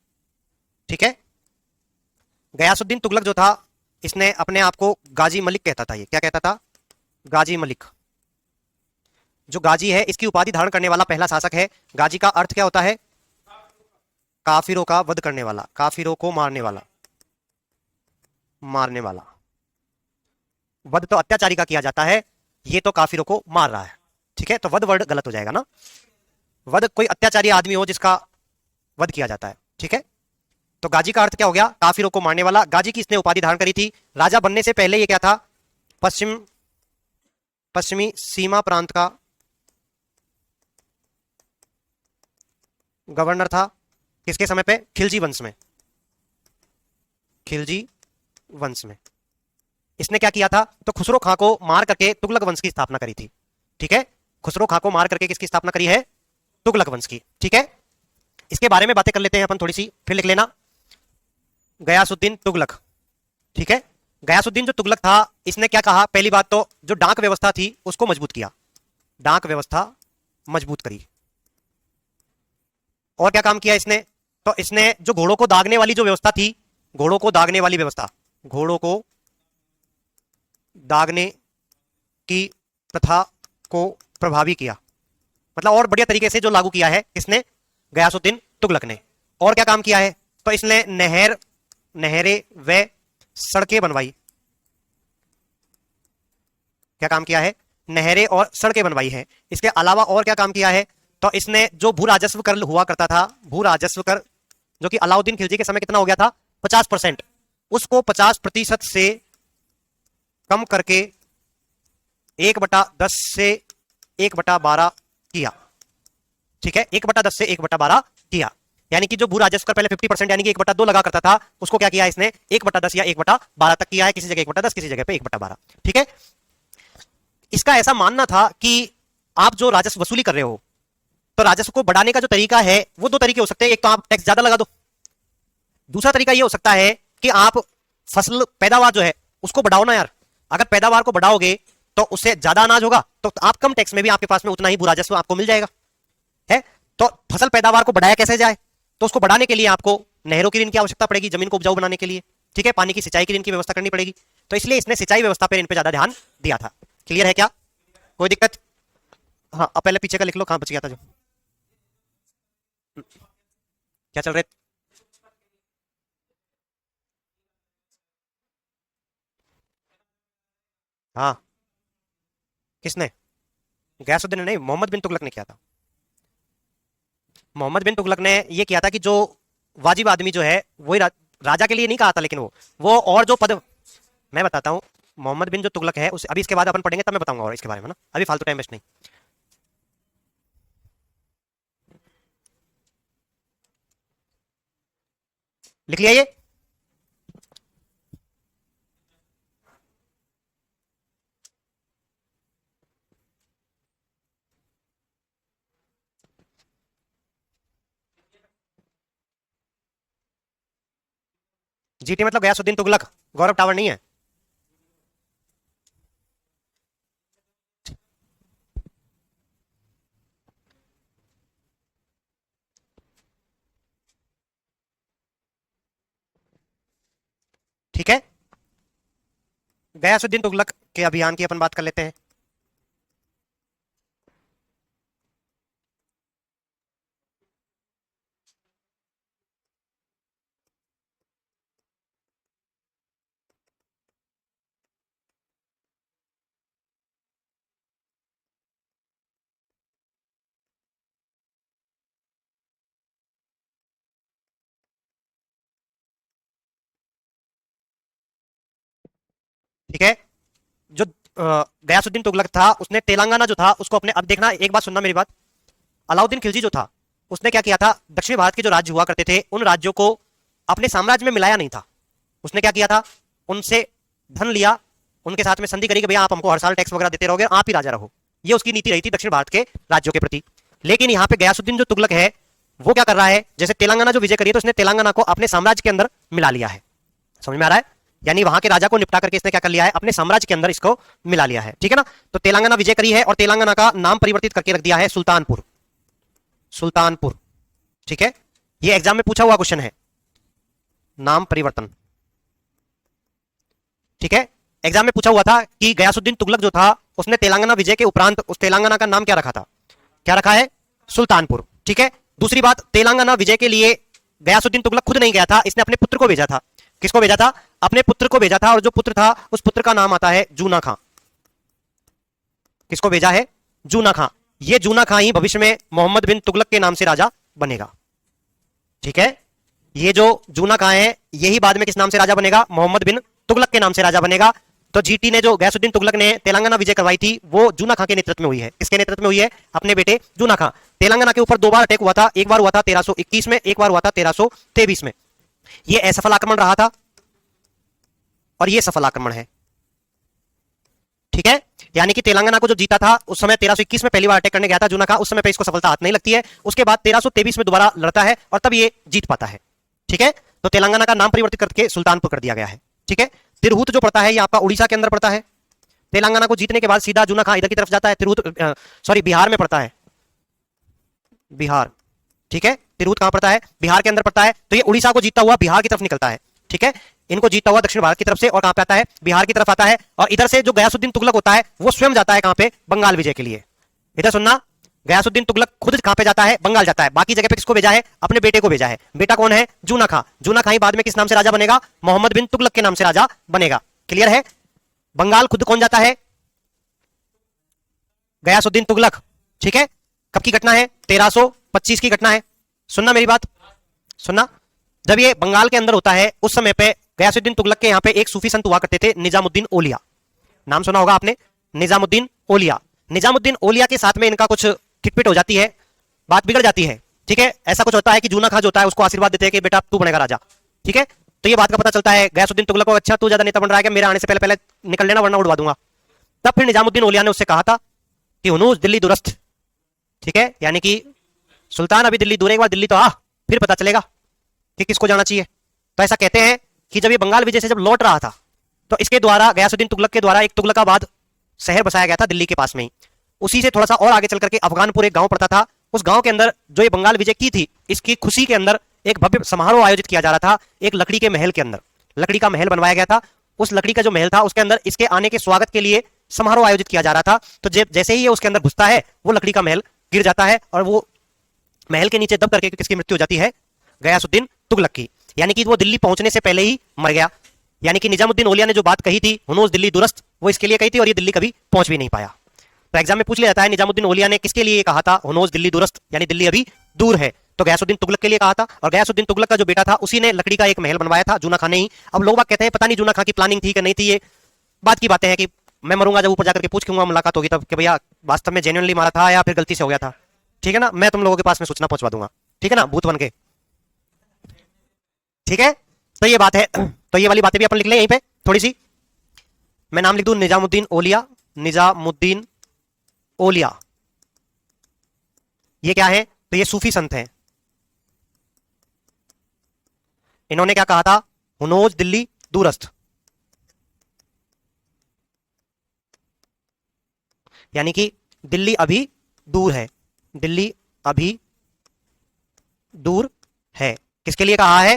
A: ठीक है, गयासुद्दीन तुगलक जो था इसने अपने आप को गाजी मलिक कहता था। ये क्या कहता था? गाजी मलिक। जो गाजी है इसकी उपाधि धारण करने वाला पहला शासक है। गाजी का अर्थ क्या होता है? काफिरों का वध करने वाला, काफिरों को मारने वाला। मारने वाला, वध तो अत्याचारी का किया जाता है, ये तो काफिरों को मार रहा है। ठीक है, तो वध वर्ड गलत हो जाएगा ना। वध कोई अत्याचारी आदमी हो जिसका वध किया जाता है। ठीक है, तो गाजी का अर्थ क्या हो गया? काफिरों को मारने वाला। गाजी की इसने उपाधि धारण करी थी। राजा बनने से पहले ये क्या था? पश्चिमी सीमा प्रांत का गवर्नर था। किसके समय पे? खिलजी वंश में। खिलजी वंश में इसने क्या किया था? तो खुसरो खां को मार करके तुगलक वंश की स्थापना करी थी। ठीक है, खुसरो खां को मार करके किसकी स्थापना करी है? तुगलक वंश की। ठीक है, इसके बारे में बातें कर लेते हैं अपन थोड़ी सी, फिर लिख लेना। गयासुद्दीन तुगलक। ठीक है, गयासुद्दीन जो तुगलक था इसने क्या कहा? पहली बात तो जो डाक व्यवस्था थी उसको मजबूत किया। डाक व्यवस्था मजबूत करी। और क्या काम किया इसने? तो इसने जो घोड़ों को दागने वाली जो व्यवस्था थी, घोड़ों को दागने वाली व्यवस्था, घोड़ों को दागने की प्रथा को प्रभावी किया। मतलब और बढ़िया तरीके से जो लागू किया है किसने? गयासुद्दीन तुगलक ने। और क्या काम किया है? तो इसने नहरें व सड़कें बनवाई। क्या काम किया है? नहरें और सड़कें बनवाई है। इसके अलावा और क्या काम किया है? तो इसने जो भू राजस्व कर हुआ करता था, भू राजस्व कर जो कि अलाउद्दीन खिलजी के समय कितना हो गया था, 50%, उसको 50% से कम करके 1/10 से 1/12 किया। ठीक है, 1/10 से 1/12 किया, यानी कि जो भू राजस्व कर पहले 50% यानी कि 1/2 लगा करता था, उसको क्या किया इसने 1/10 या 1/12 तक किया है, किसी जगह 1/10 किसी जगह पे 1/12। ठीक है, इसका ऐसा मानना था कि आप जो राजस्व वसूली कर रहे हो, तो राजस्व को बढ़ाने का जो तरीका है वो दो तरीके हो सकते हैं। एक तो आप टैक्स ज्यादा लगा दो, दूसरा तरीका ये हो सकता है कि आप फसल पैदावार जो है उसको बढ़ाओ ना यार। अगर पैदावार को बढ़ाओगे तो उससे ज्यादा अनाज होगा, तो आप कम टैक्स में भी आपके पास में उतना ही भू राजस्व आपको मिल जाएगा। है, तो फसल पैदावार को बढ़ाया कैसे जाए, तो उसको बढ़ाने के लिए आपको नहरों की ऋण की आवश्यकता पड़ेगी, जमीन को उपजाऊ बनाने के लिए। ठीक है, पानी की सिंचाई की ऋण की व्यवस्था करनी पड़ेगी, तो इसलिए इसने सिंचाई व्यवस्था पर इन पे ज्यादा ध्यान दिया था। क्लियर है क्या, कोई दिक्कत? हाँ, अब पहले पीछे का लिख लो, कहां बच गया था जो, क्या चल रहे? हाँ, किसने? गयासुद्दीन ने नहीं, मोहम्मद बिन तुगलक ने किया था। मोहम्मद बिन तुगलक ने यह किया था कि जो वाजिब आदमी जो है वही राजा के लिए नहीं कहा था, लेकिन वो और जो पद, मैं बताता हूं। मोहम्मद बिन जो तुगलक है, उस अभी इसके बाद अपन पढ़ेंगे तब मैं बताऊंगा और इसके बारे में ना, अभी फालतू टाइम वेस्ट नहीं। लिख लिया ये? जीटी मतलब गयासुद्दीन तुगलक, गौरव टावर नहीं है। ठीक है, गयासुद्दीन तुगलक के अभियान की अपन बात कर लेते हैं। ठीक है, जो गयासुद्दीन तुगलक था उसने तेलंगाना जो था उसको अपने, अब देखना एक बात सुनना मेरी बात, अलाउद्दीन खिलजी जो था उसने क्या किया था, दक्षिण भारत के जो राज्य हुआ करते थे उन राज्यों को अपने साम्राज्य में मिलाया नहीं था। उसने क्या किया था, उनसे धन लिया, उनके साथ में संधि करी कि भैया आप हमको हर साल टैक्स वगैरह देते रहोगे, आप ही राजा रहो। ये उसकी नीति रही थी दक्षिण भारत के राज्यों के प्रति। लेकिन यहाँ पे गयासुद्दीन जो तुगलक है वो क्या कर रहा है, जैसे तेलंगाना जो विजय करी है तो उसने तेलंगाना को अपने साम्राज्य के अंदर मिला लिया है। समझ में आ रहा है, यानी वहां के राजा को निपटा करके इसने क्या कर लिया है, अपने साम्राज्य के अंदर इसको मिला लिया है। ठीक है ना, तो तेलंगाना विजय करी है और तेलंगाना का नाम परिवर्तित करके रख दिया है सुल्तानपुर। सुल्तानपुर, ठीक है, ये एग्जाम में पूछा हुआ क्वेश्चन है, नाम परिवर्तन। ठीक है, एग्जाम में पूछा हुआ था कि गयासुद्दीन तुगलक जो था उसने तेलंगाना विजय के उपरांत उस तेलंगाना का नाम क्या रखा था, क्या रखा है, सुल्तानपुर। ठीक है, दूसरी बात, तेलंगाना विजय के लिए गयासुद्दीन तुगलक खुद नहीं गया था, इसने अपने पुत्र को भेजा था। किसको भेजा था, अपने पुत्र को भेजा था, और जो पुत्र था उस पुत्र का नाम आता है जूना खां। किसको भेजा है, जूना खां। ये जूना खां ही भविष्य में मोहम्मद बिन तुगलक के नाम से राजा बनेगा। ठीक है, ये जो जूना खां है यही बाद में किस नाम से राजा बनेगा, मोहम्मद बिन तुगलक के नाम से राजा बनेगा। तो जीटी ने जो गयासुद्दीन तुगलक ने तेलंगाना विजय करवाई थी वो जूना खां के नेतृत्व में हुई है। किसके नेतृत्व में हुई है, अपने बेटे जूना खां। तेलंगाना के ऊपर दो बार अटैक हुआ था, एक बार हुआ था 1321 में, एक बार हुआ था 1323 में। ये असफल आक्रमण रहा था और ये सफल आक्रमण है। ठीक है, यानी कि तेलंगाना को जो जीता था उस समय 1321 में पहली बार अटैक करने गया था जूना खां, उस समय पे इसको सफलता हाथ नहीं लगती है। उसके बाद 1323 में दोबारा लड़ता है और तब ये जीत पाता है। ठीक है, तो तेलंगाना का नाम परिवर्तित करके सुल्तानपुर कर दिया गया है। ठीक है, तिरहुत जो पड़ता है ये आपका उड़ीसा के अंदर पड़ता है। तेलंगाना को जीतने के बाद सीधा जूना खां इधर की तरफ जाता है, तिरहुत सॉरी बिहार में पड़ता है, बिहार। ठीक है, तिरहुत कहां पड़ता है, बिहार के अंदर पड़ता है। तो ये उड़ीसा को जीतता हुआ बिहार की तरफ निकलता है। ठीक है, इनको जीतता हुआ दक्षिण भारत की तरफ से, और कहां पे आता है, बिहार की तरफ आता है। और इधर से जो गयासुद्दीन तुगलक होता है वो स्वयं जाता है कहां पे, बंगाल विजय के लिए। इधर सुनना, गयासुद्दीन तुगलक खुद कहां पे जाता है, बंगाल जाता है। बाकी जगह पे किसको भेजा है, अपने बेटे को भेजा है। बेटा कौन है, जूना खां। जूना खां ही बाद में किस नाम से राजा बनेगा, मोहम्मद बिन तुगलक के नाम से राजा बनेगा। क्लियर है, बंगाल खुद कौन जाता है, गयासुद्दीन तुगलक। ठीक है, कब की घटना है, 1325 की घटना है। सुनना मेरी बात, सुनना, जब ये बंगाल के अंदर होता है उस समय पे गयासुद्दीन तुगलक के यहाँ पे एक सूफी संत हुआ करते थे, निजामुद्दीन ओलिया। नाम सुना होगा आपने, निजामुद्दीन ओलिया। निजामुद्दीन ओलिया के साथ में इनका कुछ खिटपिट हो जाती है, बात बिगड़ जाती है। ठीक है, ऐसा कुछ होता है कि जूना खां जो होता है उसको आशीर्वाद देते हैं कि बेटा तू बनेगा राजा। ठीक है, तो ये बात का पता चलता है गयासुद्दीन तुगलक को, अच्छा तू ज्यादा नेता बन रहा है क्या, मेरे आने से पहले पहले निकल लेना वरना उड़वा दूंगा। तब फिर निजामुद्दीन ओलिया ने उससे कहा था कि हुनूस दिल्ली दुरस्त। ठीक है, यानी कि सुल्तान अभी दिल्ली दूर है, एक बार दिल्ली तो आ, फिर पता चलेगा कि किसको जाना चाहिए। तो ऐसा कहते हैं कि जब ये बंगाल विजय से जब लौट रहा था तो इसके द्वारा, गयासुद्दीन तुगलक के द्वारा एक तुगलकाबाद शहर बसाया गया था दिल्ली के पास में ही। उसी से थोड़ा सा और आगे चल करके अफगानपुर एक गांव पड़ता था, उस गांव के अंदर जो ये बंगाल विजय की थी इसकी खुशी के अंदर एक भव्य समारोह आयोजित किया जा रहा था। एक लकड़ी के महल के अंदर, लकड़ी का महल बनवाया गया था। उस लकड़ी का जो महल था उसके अंदर इसके आने के स्वागत के लिए समारोह आयोजित किया जा रहा था। तो जैसे ही ये उसके अंदर घुसता है वो लकड़ी का महल गिर जाता है और वो महल के नीचे दब करके किसकी मृत्यु हो जाती है, गयासुद्दीन तुगलक की। यानी कि वो दिल्ली पहुंचने से पहले ही मर गया। यानी कि निजामुद्दीन ओलिया ने जो बात कही थी हुनूस दिल्ली दुरस्त, वो इसके लिए कही थी और ये दिल्ली कभी पहुंच भी नहीं पाया। तो एग्जाम में पूछ लिया जाता है निजामुद्दीन ओलिया ने किसके लिए कहा था हुनूस दिल्ली दुरस्त, यानी दिल्ली अभी दूर है, तो गयासुद्दीन तुगलक के लिए कहा था। और गयासुद्दीन तुगलक का जो बेटा था उसी ने लकड़ी का एक महल बनवाया था, जूना खां ने ही। अब लोग बात कहते हैं पता नहीं जूना खां की प्लानिंग थी कि नहीं थी, ये बात की बातें हैं कि मैं मरूंगा जब ऊपर जाकर के पूछूंगा, मुलाकात होगी तब कि भैया वास्तव में जेन्युइनली मारा था या फिर गलती से हो गया था। ठीक है ना, मैं तुम लोगों के पास में सूचना पहुंचवा दूंगा, ठीक है ना, भूत बन के। ठीक है, तो ये बात है। तो ये वाली बातें भी अपन लिख लें यहीं पे थोड़ी सी। मैं नाम लिख दूं निजामुद्दीन ओलिया, निजामुद्दीन ओलिया। ये क्या है, तो ये सूफी संत हैं। इन्होंने क्या कहा था, हुनोज दिल्ली दूरस्थ, यानी कि दिल्ली अभी दूर है, दिल्ली अभी दूर है। किसके लिए कहा है,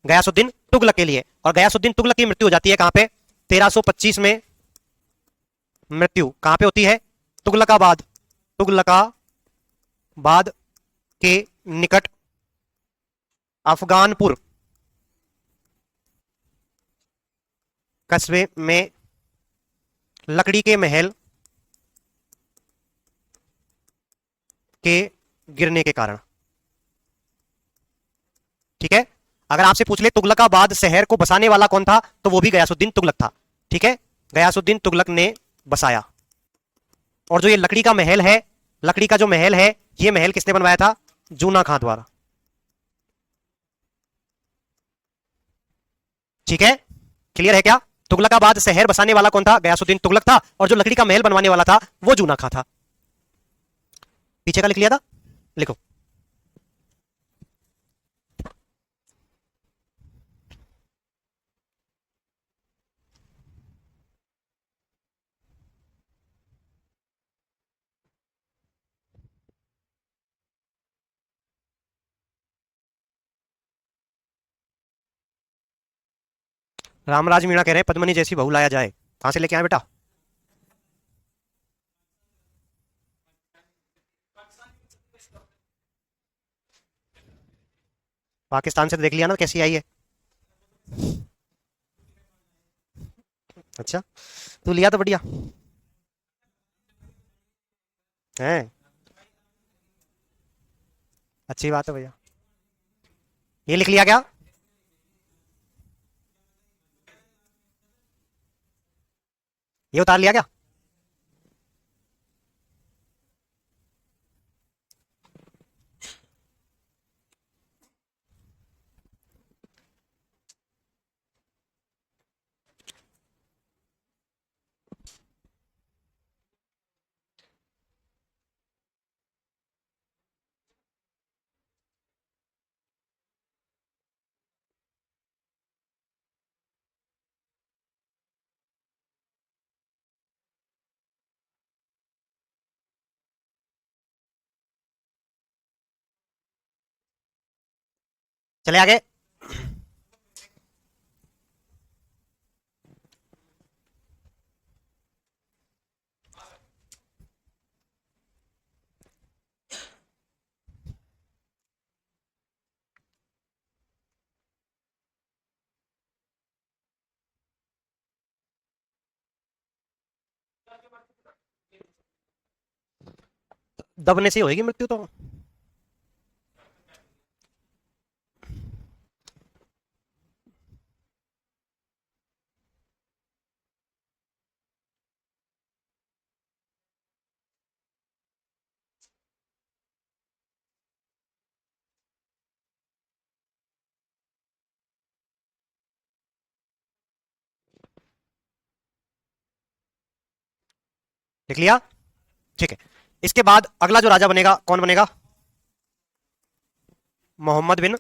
A: गयासुद्दीन तुगलक के लिए। और गयासुद्दीन तुगलक की मृत्यु हो जाती है कहां पे, 1325 में मृत्यु कहां पे होती है, तुगलकाबाद, तुगलकाबाद के निकट अफगानपुर कस्बे में लकड़ी के महल के गिरने के कारण। ठीक है, अगर आपसे पूछ ले तुगलकाबाद शहर को बसाने वाला कौन था, तो वो भी गयासुद्दीन तुगलक था। ठीक है, गयासुद्दीन तुगलक ने बसाया। और जो ये लकड़ी का महल है, लकड़ी का जो महल है, ये महल किसने बनवाया था, जूना खां द्वारा। ठीक है, क्लियर है क्या, तुगलकाबाद शहर बसाने वाला कौन था, गयासुद्दीन तुगलक था, और जो लकड़ी का महल बनवाने वाला था वो जूना खां था। पीछे का लिख लिया था, लिखो। रामराज मीणा कह रहे हैं पद्मनी जैसी बहू लाया जाए, कहां से लेके आए बेटा। पाकिस्तान से तो देख लिया ना कैसी आई है। अच्छा, तू लिया तो बढ़िया है, अच्छी बात है भैया। ये लिख लिया क्या, ये उतार लिया क्या। चले आगे। दबने से होगी मृत्यु तो। लिख लिया? ठीक है। इसके बाद अगला जो राजा बनेगा कौन बनेगा? मोहम्मद बिन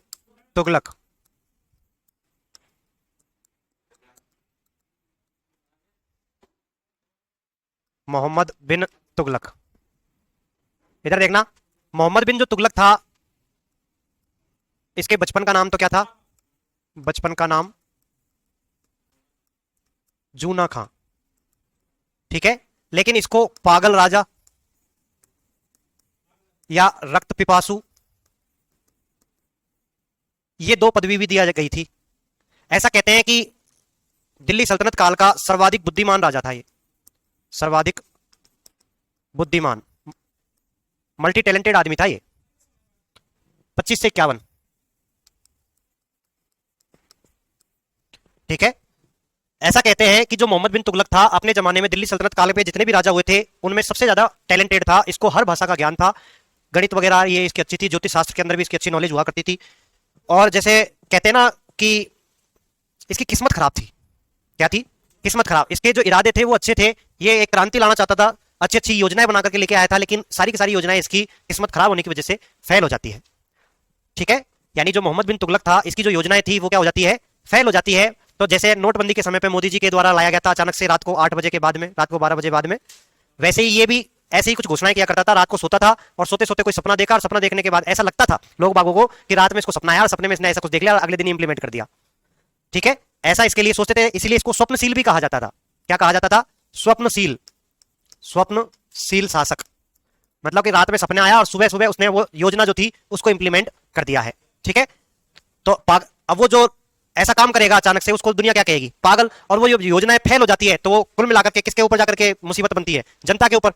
A: तुगलक। मोहम्मद बिन तुगलक। इधर देखना, मोहम्मद बिन जो तुगलक था, इसके बचपन का नाम तो क्या था? बचपन का नाम जूना खां। ठीक है, लेकिन इसको पागल राजा या रक्त पिपासु, ये दो पदवी भी दिया गई थी। ऐसा कहते हैं कि दिल्ली सल्तनत काल का सर्वाधिक बुद्धिमान राजा था ये, सर्वाधिक बुद्धिमान, मल्टी टैलेंटेड आदमी था ये। 25 से 51। ठीक है, ऐसा कहते हैं कि जो मोहम्मद बिन तुगलक था, अपने जमाने में दिल्ली सल्तनत काल पे जितने भी राजा हुए थे उनमें सबसे ज्यादा टैलेंटेड था। इसको हर भाषा का ज्ञान था, गणित वगैरह ये इसकी अच्छी थी, ज्योतिष शास्त्र के अंदर भी इसकी अच्छी नॉलेज हुआ करती थी। और जैसे कहते हैं ना कि इसकी किस्मत खराब थी। क्या थी? किस्मत खराब। इसके जो इरादे थे वो अच्छे थे, ये एक क्रांति लाना चाहता था, अच्छी अच्छी योजनाएं बना करके लेके आया था, लेकिन सारी की सारी योजनाएं इसकी किस्मत खराब होने की वजह से फेल हो जाती है। ठीक है, यानी जो मोहम्मद बिन तुगलक था, इसकी जो योजनाएं थी वो क्या हो जाती है? फेल हो जाती है। तो जैसे नोटबंदी के समय पे मोदी जी के द्वारा लाया गया था अचानक से रात को 8 बजे के बाद में, रात को 12 बजे बाद में, वैसे ही ये भी ऐसे ही कुछ घोषणाएं किया करता था। रात को सोता था और सोते सोते कोई सपना देखा, और सपना देखने के बाद ऐसा लगता था लोग बागों को कि रात में इसको सपना आया और सपने में इसने ऐसा कुछ देख लिया और अगले दिन इंप्लीमेंट कर दिया। ठीक है, ऐसा इसके लिए सोचते थे, इसीलिए इसको स्वप्नशील भी कहा जाता था। क्या कहा जाता था? स्वप्नशील। स्वप्नशील शासक, मतलब कि रात में सपने आया और सुबह सुबह उसने वो योजना जो थी उसको इंप्लीमेंट कर दिया है। ठीक है, तो अब वो जो ऐसा काम करेगा अचानक से, उसको दुनिया क्या कहेगी? पागल। और वो योजनाएं फेल हो जाती है तो वो कुल मिलाकर के किसके ऊपर जाकर के मुसीबत बनती है? जनता के ऊपर।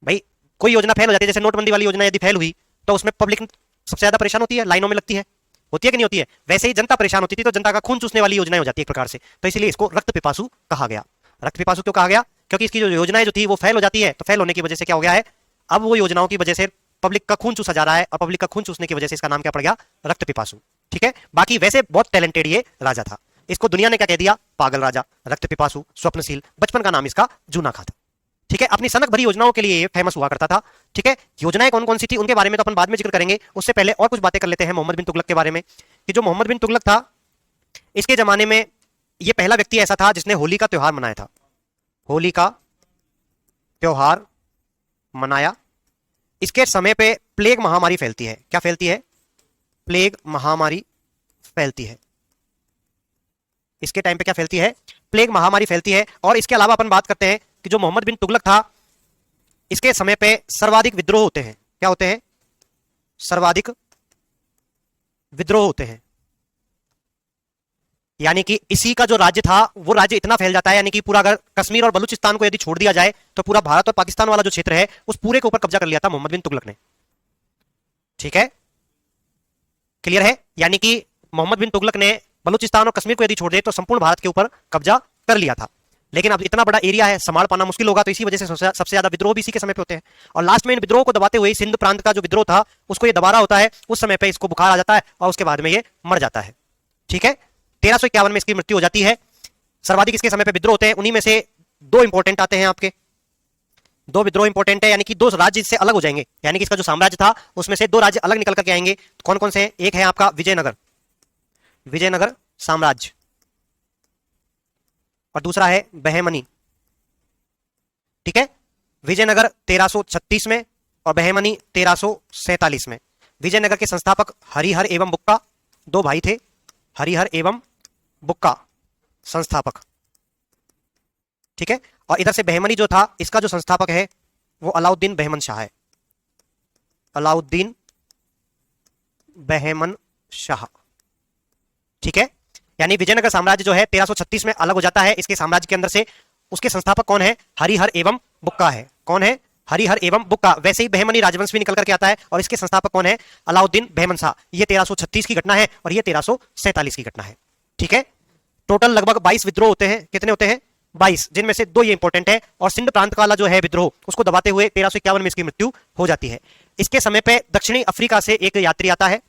A: भाई कोई योजना फेल हो जाती है, जैसे नोटबंदी वाली योजना यदि फेल हुई तो उसमें पब्लिक सबसे ज्यादा परेशान होती है, लाइनों में लगती है, होती है कि नहीं होती है? वैसे ही जनता परेशान होती थी, तो जनता का खून चूसने वाली योजनाएं हो जाती है एक प्रकार से। तो इसलिए इसको रक्त पिपासु कहा गया। रक्त पिपासु क्यों कहा गया? क्योंकि इसकी जो योजनाएं जो थी वो फेल हो जाती है, तो फेल होने की वजह से क्या हो गया है? अब वो योजनाओं की वजह से पब्लिक का खून चूसा जा रहा है, और पब्लिक का खून चूसने की वजह से इसका नाम क्या पड़ गया? रक्त पिपासु। ठीक है, बाकी वैसे बहुत टैलेंटेड ये राजा था। इसको दुनिया ने क्या कह दिया? पागल राजा, रक्त पिपासु, स्वप्नशील। बचपन का नाम इसका जूना खां था। ठीक है, अपनी सनक भरी योजनाओं के लिए ये फेमस हुआ करता था। ठीक है, योजनाएं कौन कौन सी थी उनके बारे में तो अपन बाद में जिक्र करेंगे, उससे पहले और कुछ बातें कर लेते हैं मोहम्मद बिन तुगलक के बारे में। कि जो मोहम्मद बिन तुगलक था, इसके जमाने में ये पहला व्यक्ति ऐसा था जिसने होली का त्योहार मनाया था। होली का त्योहार मनाया। इसके समय पे प्लेग महामारी फैलती है। क्या फैलती है? प्लेग महामारी फैलती है। इसके टाइम पे क्या फैलती है? प्लेग महामारी फैलती है। और इसके अलावा अपन बात करते हैं कि जो मोहम्मद बिन तुगलक था, इसके समय पे सर्वाधिक विद्रोह होते हैं। क्या होते हैं? सर्वाधिक विद्रोह होते हैं। यानी कि इसी का जो राज्य था वो राज्य इतना फैल जाता है, यानी कि पूरा अगर कश्मीर और बलूचिस्तान को यदि छोड़ दिया जाए तो पूरा भारत और पाकिस्तान वाला जो क्षेत्र है उस पूरे के ऊपर कब्जा कर लिया था मोहम्मद बिन तुगलक ने। ठीक है, क्लियर है? यानी कि मोहम्मद बिन तुगलक ने बलूचिस्तान और कश्मीर को यदि छोड़ दे तो संपूर्ण भारत के ऊपर कब्जा कर लिया था। लेकिन अब इतना बड़ा एरिया है, संभाल पाना मुश्किल होगा, तो इसी वजह से सबसे ज्यादा विद्रोह भी इसी के समय पे होते हैं। और लास्ट में इन विद्रोह को दबाते हुए सिंध प्रांत का जो विद्रोह था उसको ये दबा रहा होता है। उस समय पे इसको बुखार आ जाता है और उसके बाद में ये मर जाता है। ठीक है, 1351 में इसकी मृत्यु हो जाती है। सर्वाधिक इसके समय पे विद्रोह होते हैं, उन्हीं में से दो इंपॉर्टेंट आते हैं आपके। दो विद्रोह इंपॉर्टेंट है, यानी कि दो राज्य इससे अलग हो जाएंगे। यानी कि इसका जो साम्राज्य था उसमें से दो राज्य अलग निकल करके आएंगे। कौन कौन से? एक है आपका विजयनगर, विजयनगर साम्राज्य, और दूसरा है बहमनी। ठीक है, विजयनगर 1336 में और बहमनी 1347 में। विजयनगर के संस्थापक हरिहर एवं बुक्का, दो भाई थे, हरिहर एवं बुक्का संस्थापक। ठीक है, और इधर से बहमनी जो था इसका जो संस्थापक है वो अलाउद्दीन बहमन शाह है। अलाउद्दीन बहमन शाह। ठीक है, यानी विजयनगर साम्राज्य जो है 1336 में अलग हो जाता है इसके साम्राज्य के अंदर से। उसके संस्थापक कौन है? हरिहर एवं बुक्का है। कौन है? हरिहर एवं बुक्का। वैसे ही बहमनी राजवंश भी निकल करके आता है और इसके संस्थापक कौन है? अलाउद्दीन बहमन शाह। ये 1336 की घटना है और ये 1347 की घटना है। ठीक है, टोटल लगभग 22 विद्रोह होते हैं। कितने होते हैं? 22, जिनमें से दो ये इंपॉर्टेंट है। और सिंध प्रांत वाला जो है विद्रोह उसको दबाते हुए 1351 में इसकी मृत्यु हो जाती है। इसके समय पे दक्षिणी अफ्रीका से एक यात्री आता है,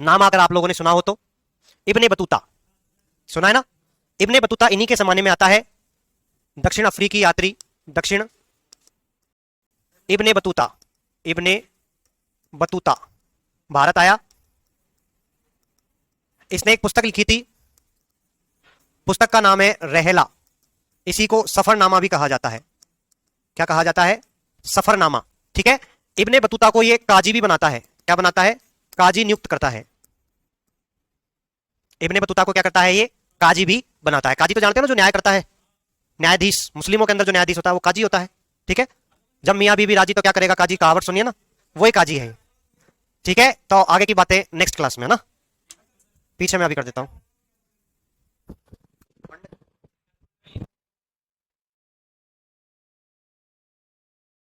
A: नाम अगर आप लोगों ने सुना हो तो इब्ने बतूता। सुना है ना? इब्ने बतूता इन्हीं के जमाने में आता है। दक्षिण अफ्रीकी यात्री, दक्षिण Ibn Battuta, Ibn Battuta Bharat आया। इसने एक पुस्तक लिखी थी, पुस्तक का नाम है रहला। इसी को सफरनामा भी कहा जाता है। क्या कहा जाता है? सफरनामा। ठीक है। इब्ने बतूता को ये काजी भी बनाता है। क्या बनाता है? काजी नियुक्त करता है। इब्ने बतूता को क्या करता है? ये काजी भी बनाता है। काजी तो जानते हो ना, जो न्याय करता है, न्यायाधीश। मुस्लिमों के अंदर जो न्यायाधीश होता है वो काजी होता है। ठीक है। जब मियां बीबी राजी तो क्या करेगा काजी? कहावत सुनिए ना, वही काजी है। ठीक है। तो आगे की बातें नेक्स्ट क्लास में है ना, पीछे मैं अभी कर देता हूं।